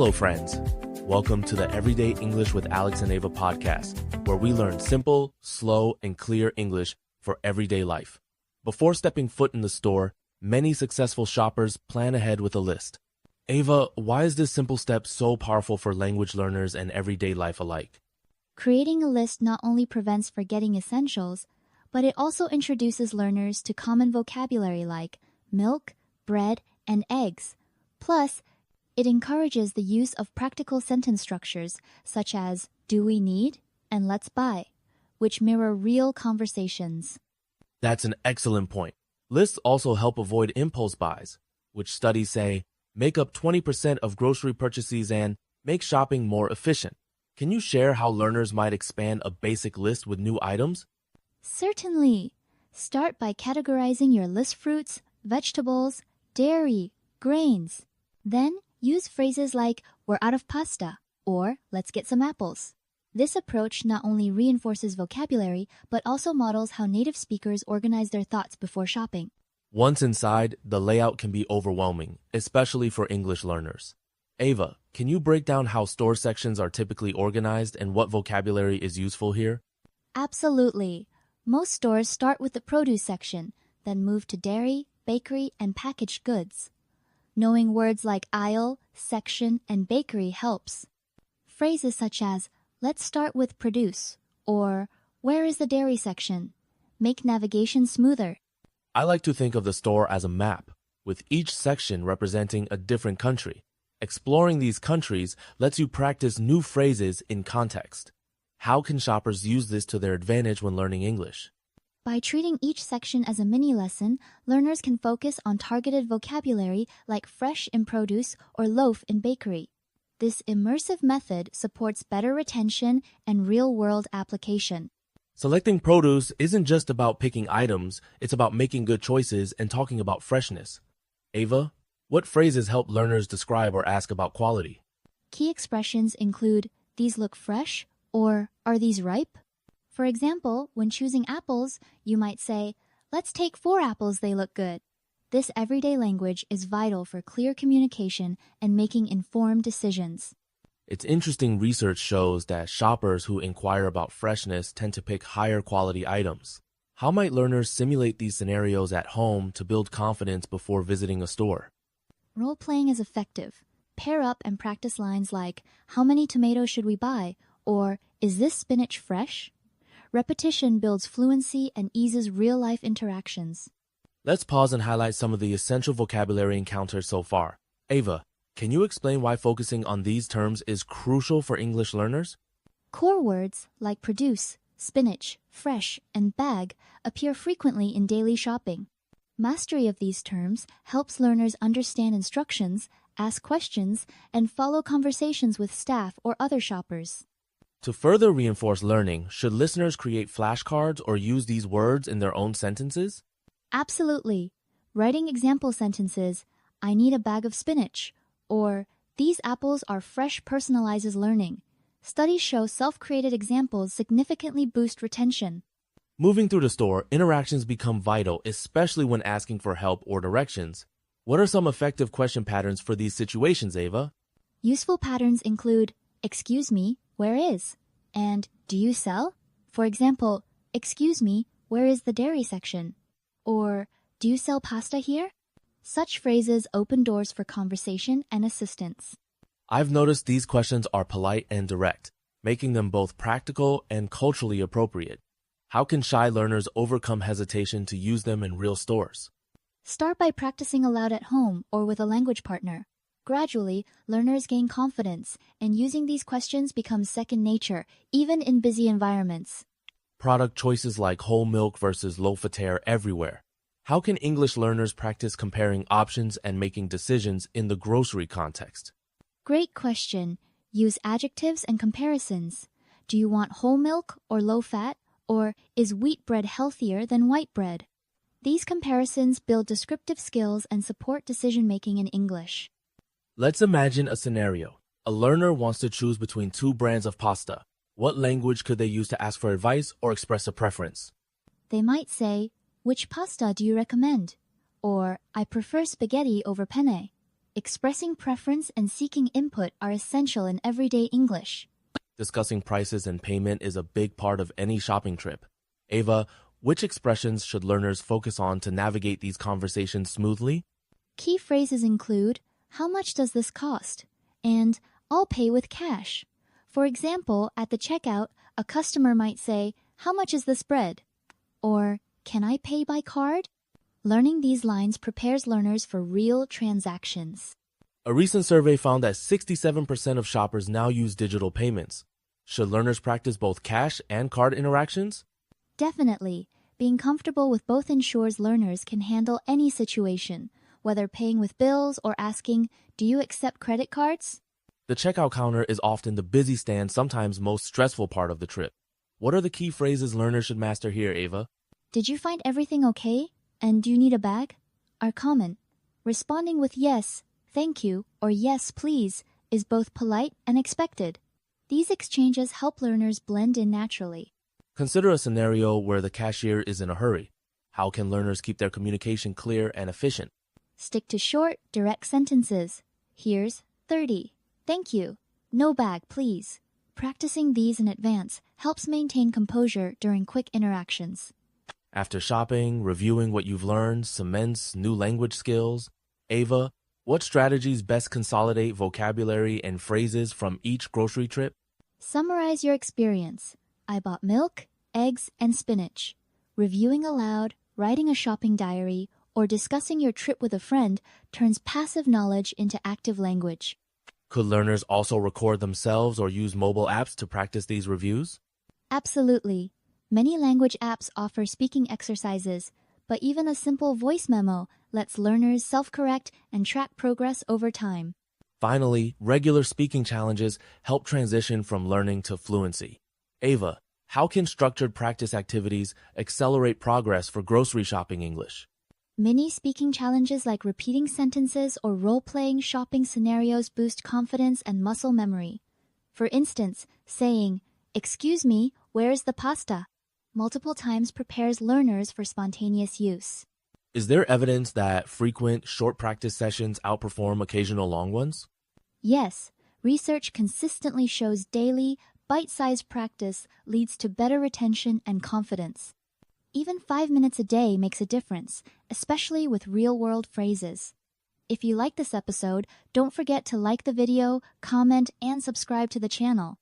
Hello, friends. Welcome to the Everyday English with Alex and Ava podcast, where we learn simple, slow, and clear English for everyday life. Before stepping foot in the store, many successful shoppers plan ahead with a list. Ava, why is this simple step so powerful for language learners and everyday life alike? Creating a list not only prevents forgetting essentials, but it also introduces learners to common vocabulary like milk, bread, and eggs. Plus, it encourages the use of practical sentence structures such as do we need and let's buy, which mirror real conversations. That's an excellent point. Lists also help avoid impulse buys, which studies say make up 20% of grocery purchases and make shopping more efficient. Can you share how learners might expand a basic list with new items? Certainly. Start by categorizing your list fruits, vegetables, dairy, grains. Then, use phrases like, we're out of pasta, or let's get some apples. This approach not only reinforces vocabulary, but also models how native speakers organize their thoughts before shopping. Once inside, the layout can be overwhelming, especially for English learners. Ava, can you break down how store sections are typically organized and what vocabulary is useful here? Absolutely. Most stores start with the produce section, then move to dairy, bakery, and packaged goods. Knowing words like aisle, section, and bakery helps. Phrases such as, let's start with produce, or where is the dairy section, make navigation smoother. I like to think of the store as a map, with each section representing a different country. Exploring these countries lets you practice new phrases in context. How can shoppers use this to their advantage when learning English? By treating each section as a mini lesson, learners can focus on targeted vocabulary like fresh in produce or loaf in bakery. This immersive method supports better retention and real-world application. Selecting produce isn't just about picking items, it's about making good choices and talking about freshness. Ava, what phrases help learners describe or ask about quality? Key expressions include, these look fresh, or are these ripe? For example, when choosing apples, you might say, let's take 4 apples, they look good. This everyday language is vital for clear communication and making informed decisions. It's interesting research shows that shoppers who inquire about freshness tend to pick higher quality items. How might learners simulate these scenarios at home to build confidence before visiting a store? Role-playing is effective. Pair up and practice lines like, how many tomatoes should we buy? Or, is this spinach fresh? Repetition builds fluency and eases real-life interactions. Let's pause and highlight some of the essential vocabulary encountered so far. Ava, can you explain why focusing on these terms is crucial for English learners? Core words like produce, spinach, fresh, and bag appear frequently in daily shopping. Mastery of these terms helps learners understand instructions, ask questions, and follow conversations with staff or other shoppers. To further reinforce learning, should listeners create flashcards or use these words in their own sentences? Absolutely. Writing example sentences, I need a bag of spinach, or these apples are fresh personalizes learning. Studies show self-created examples significantly boost retention. Moving through the store, interactions become vital, especially when asking for help or directions. What are some effective question patterns for these situations, Ava? Useful patterns include, excuse me, where is? And do you sell? For example, excuse me, where is the dairy section? Or, do you sell pasta here? Such phrases open doors for conversation and assistance. I've noticed these questions are polite and direct, making them both practical and culturally appropriate. How can shy learners overcome hesitation to use them in real stores? Start by practicing aloud at home or with a language partner. Gradually, learners gain confidence, and using these questions becomes second nature, even in busy environments. Product choices like whole milk versus loaf-a-tay are everywhere. How can English learners practice comparing options and making decisions in the grocery context? Great question. Use adjectives and comparisons. Do you want whole milk or low fat? Or is wheat bread healthier than white bread? These comparisons build descriptive skills and support decision-making in English. Let's imagine a scenario. A learner wants to choose between 2 brands of pasta. What language could they use to ask for advice or express a preference? They might say, which pasta do you recommend? Or, I prefer spaghetti over penne. Expressing preference and seeking input are essential in everyday English. Discussing prices and payment is a big part of any shopping trip. Ava, which expressions should learners focus on to navigate these conversations smoothly? Key phrases include, "How much does this cost?" and "I'll pay with cash." For example, at the checkout, a customer might say, "How much is this bread?" Or, "Can I pay by card?" Learning these lines prepares learners for real transactions. A recent survey found that 67% of shoppers now use digital payments. Should learners practice both cash and card interactions? Definitely. Being comfortable with both ensures learners can handle any situation, whether paying with bills or asking, "Do you accept credit cards?" The checkout counter is often the busy stand, sometimes most stressful part of the trip. What are the key phrases learners should master here, Ava? "Did you find everything okay? And do you need a bag?" are common. Responding with "yes, thank you," or "yes, please" is both polite and expected. These exchanges help learners blend in naturally. Consider a scenario where the cashier is in a hurry. How can learners keep their communication clear and efficient? Stick to short, direct sentences. "Here's 30. Thank you. No bag, please." Practicing these in advance helps maintain composure during quick interactions. After shopping, reviewing what you've learned cements new language skills. Ava, what strategies best consolidate vocabulary and phrases from each grocery trip? Summarize your experience. "I bought milk, eggs, and spinach." Reviewing aloud, writing a shopping diary, or discussing your trip with a friend turns passive knowledge into active language. Could learners also record themselves or use mobile apps to practice these reviews? Absolutely. Many language apps offer speaking exercises, but even a simple voice memo lets learners self-correct and track progress over time. Finally, regular speaking challenges help transition from learning to fluency. Ava, how can structured practice activities accelerate progress for grocery shopping English? Mini speaking challenges like repeating sentences or role-playing shopping scenarios boost confidence and muscle memory. For instance, saying, "Excuse me, where's the pasta?" multiple times prepares learners for spontaneous use. Is there evidence that frequent, short practice sessions outperform occasional long ones? Yes, research consistently shows daily, bite-sized practice leads to better retention and confidence. Even 5 minutes a day makes a difference, especially with real-world phrases. If you like this episode, don't forget to like the video, comment, and subscribe to the channel.